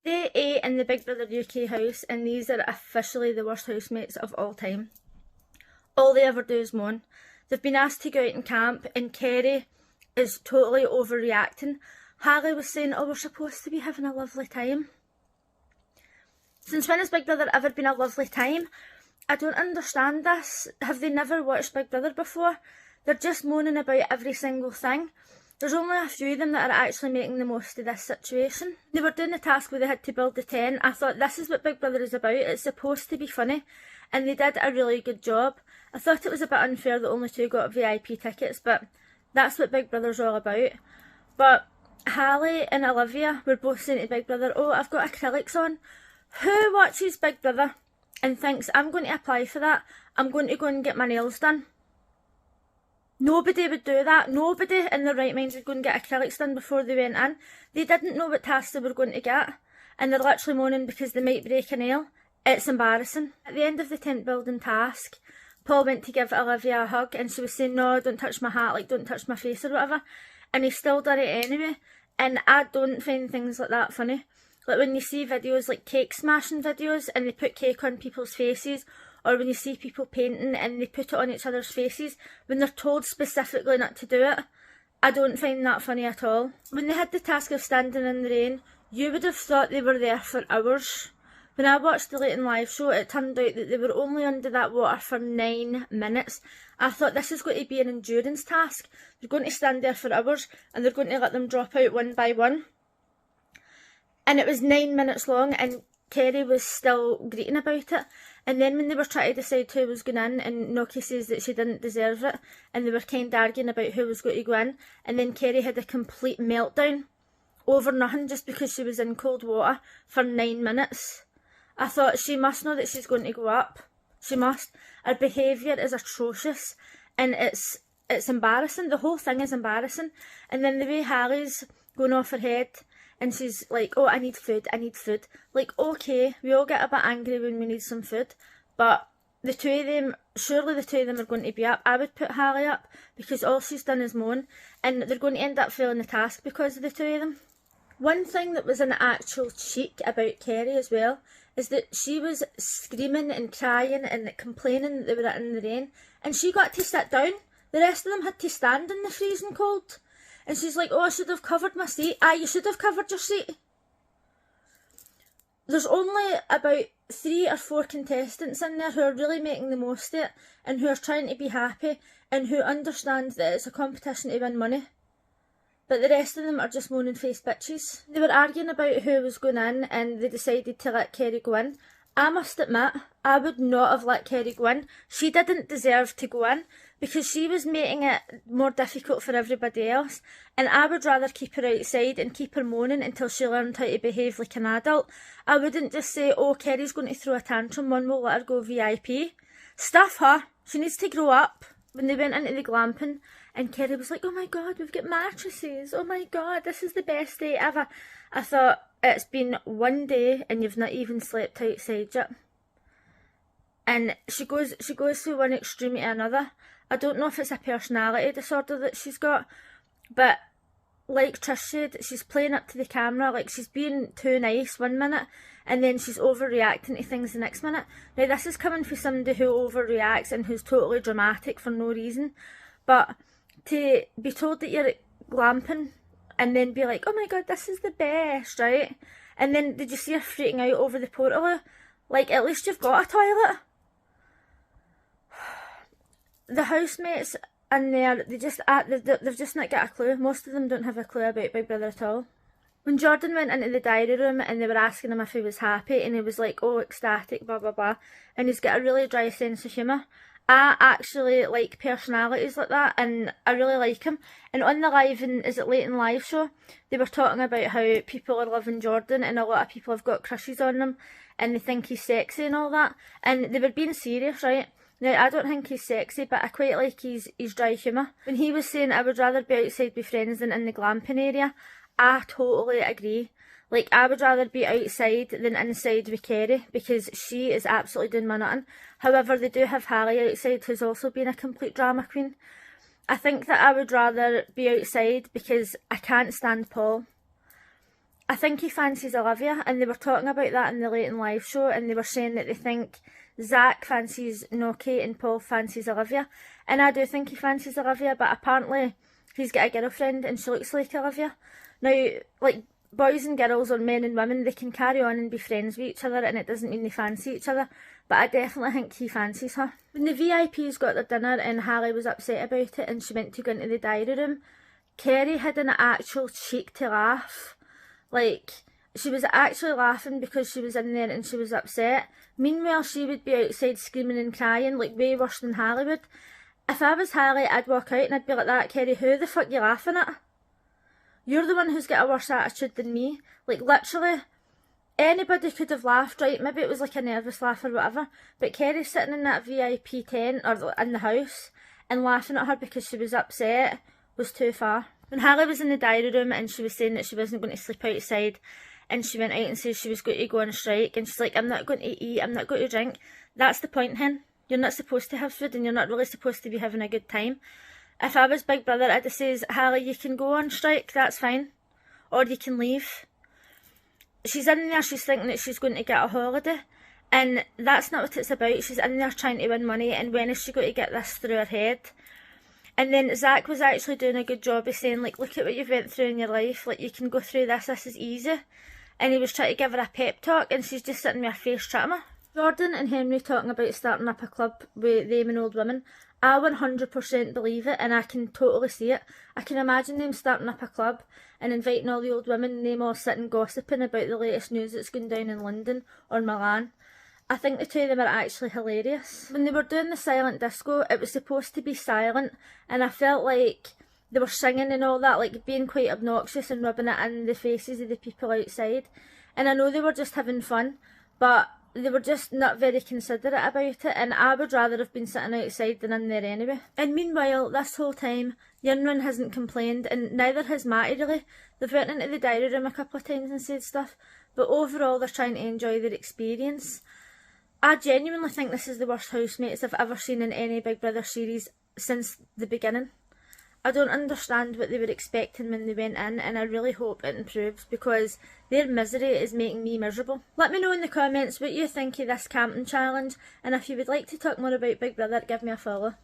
Day 8 in the Big Brother UK house, and these are officially the worst housemates of all time. All they ever do is moan. They've been asked to go out and camp, and Kerry is totally overreacting. Harry was saying, oh, we're supposed to be having a lovely time. Since when has Big Brother ever been a lovely time? I don't understand this. Have they never watched Big Brother before? They're just moaning about every single thing. There's only a few of them that are actually making the most of this situation. They were doing the task where they had to build the tent. I thought, this is what Big Brother is about. It's supposed to be funny. And they did a really good job. I thought it was a bit unfair that only 2 got VIP tickets, but that's what Big Brother's all about. But Hallie and Olivia were both saying to Big Brother, oh, I've got acrylics on. Who watches Big Brother and thinks, I'm going to apply for that, I'm going to go and get my nails done? Nobody would do that. Nobody in their right mind would go and get acrylics done before they went in. They didn't know what tasks they were going to get, and they're literally moaning because they might break a nail. It's embarrassing. At the end of the tent building task, Paul went to give Olivia a hug, and she was saying, no, don't touch my hat, like, don't touch my face or whatever, and he still did it anyway. And I don't find things like that funny. Like when you see videos like cake smashing videos and they put cake on people's faces, or when you see people painting and they put it on each other's faces when they're told specifically not to do it, I don't find that funny at all. When they had the task of standing in the rain, you would have thought they were there for hours. When I watched the Late and Live show, it turned out that they were only under that water for 9 minutes. I thought, this is going to be an endurance task. They're going to stand there for hours and they're going to let them drop out one by one. And it was 9 minutes long, and Kerry was still greeting about it. And then when they were trying to decide who was going in, and Noki says that she didn't deserve it, and they were kind of arguing about who was going to go in, and then Kerry had a complete meltdown over nothing just because she was in cold water for 9 minutes. I thought, she must know that she's going to go up. She must. Her behaviour is atrocious, and it's embarrassing. The whole thing is embarrassing. And then the way Harry's going off her head, and she's like, oh, I need food, I need food. Like, okay, we all get a bit angry when we need some food, but the two of them, surely the two of them are going to be up. I would put Hallie up, because all she's done is moan, and they're going to end up failing the task because of the two of them. One thing that was an actual cheek about Kerry as well is that she was screaming and crying and complaining that they were in the rain, and she got to sit down. The rest of them had to stand in the freezing cold. And she's like, oh, I should have covered my seat. Aye, you should have covered your seat. There's only about 3 or 4 contestants in there who are really making the most of it, and who are trying to be happy, and who understand that it's a competition to win money. But the rest of them are just moaning face bitches. They were arguing about who was going in, and they decided to let Kerry go in. I must admit, I would not have let Kerry go in. She didn't deserve to go in, because she was making it more difficult for everybody else, and I would rather keep her outside and keep her moaning until she learned how to behave like an adult. I wouldn't just say, oh, Kerry's going to throw a tantrum, one will let her go VIP. Stuff her. She needs to grow up. When they went into the glamping, and Kerry was like, oh my god, we've got mattresses, oh my god, this is the best day ever. I thought, it's been 1 day and you've not even slept outside yet. And she goes through one extreme to another. I don't know if it's a personality disorder that she's got, but like Trish said, she's playing up to the camera, like she's being too nice 1 minute, and then she's overreacting to things the next minute. Now this is coming from somebody who overreacts and who's totally dramatic for no reason, but to be told that you're at glamping and then be like, oh my god, this is the best, right? And then did you see her freaking out over the portaloo? Like, at least you've got a toilet. The housemates in there, they've just not got a clue. Most of them don't have a clue about Big Brother at all. When Jordan went into the diary room and they were asking him if he was happy, and he was like, oh, ecstatic, blah blah blah, and he's got a really dry sense of humour. I actually like personalities like that, and I really like him. And on the live, is it Late and Live show, they were talking about how people are loving Jordan, and a lot of people have got crushes on him, and they think he's sexy and all that. And they were being serious, right? Now, I don't think he's sexy, but I quite like his dry humour. When he was saying, I would rather be outside with friends than in the glamping area, I totally agree. Like, I would rather be outside than inside with Kerry, because she is absolutely doing my nothing. However, they do have Hallie outside, who's also been a complete drama queen. I think that I would rather be outside because I can't stand Paul. I think he fancies Olivia, and they were talking about that in the Late and Live show, and they were saying that they think Zach fancies Noki and Paul fancies Olivia. And I do think he fancies Olivia, but apparently he's got a girlfriend and she looks like Olivia. Now, like, boys and girls, or men and women, they can carry on and be friends with each other, and it doesn't mean they fancy each other, but I definitely think he fancies her. When the VIPs got their dinner and Hallie was upset about it and she went to go into the diary room, Kerry had an actual cheek to laugh. Like, she was actually laughing because she was in there and she was upset. Meanwhile, she would be outside screaming and crying, like way worse than Hallie would. If I was Hallie, I'd walk out and I'd be like, that, Kerry, who the fuck you laughing at? You're the one who's got a worse attitude than me. Like, literally, anybody could have laughed, right? Maybe it was like a nervous laugh or whatever, but Kerry sitting in that VIP tent, or in the house, and laughing at her because she was upset was too far. When Hallie was in the diary room and she was saying that she wasn't going to sleep outside, and she went out and said she was going to go on strike, and she's like, I'm not going to eat, I'm not going to drink. That's the point, hen. You're not supposed to have food, and you're not really supposed to be having a good time. If I was Big Brother, I'd have said, Hallie, you can go on strike, that's fine. Or you can leave. She's in there, she's thinking that she's going to get a holiday, and that's not what it's about. She's in there trying to win money, and when is she going to get this through her head? And then Zach was actually doing a good job of saying, like, look at what you've went through in your life, like, you can go through this is easy. And he was trying to give her a pep talk, and she's just sitting with her face chatting her. Jordan and Henry talking about starting up a club with them and old women. I 100% believe it, and I can totally see it. I can imagine them starting up a club and inviting all the old women and them all sitting gossiping about the latest news that's going down in London or Milan. I think the two of them are actually hilarious. When they were doing the silent disco, it was supposed to be silent, and I felt like they were singing and all that, like being quite obnoxious and rubbing it in the faces of the people outside. And I know they were just having fun, but they were just not very considerate about it, and I would rather have been sitting outside than in there anyway. And meanwhile, this whole time, Yunrin hasn't complained, and neither has Matty really. They've went into the diary room a couple of times and said stuff, but overall they're trying to enjoy their experience. I genuinely think this is the worst housemates I've ever seen in any Big Brother series since the beginning. I don't understand what they were expecting when they went in, and I really hope it improves because their misery is making me miserable. Let me know in the comments what you think of this camping challenge, and if you would like to talk more about Big Brother, give me a follow.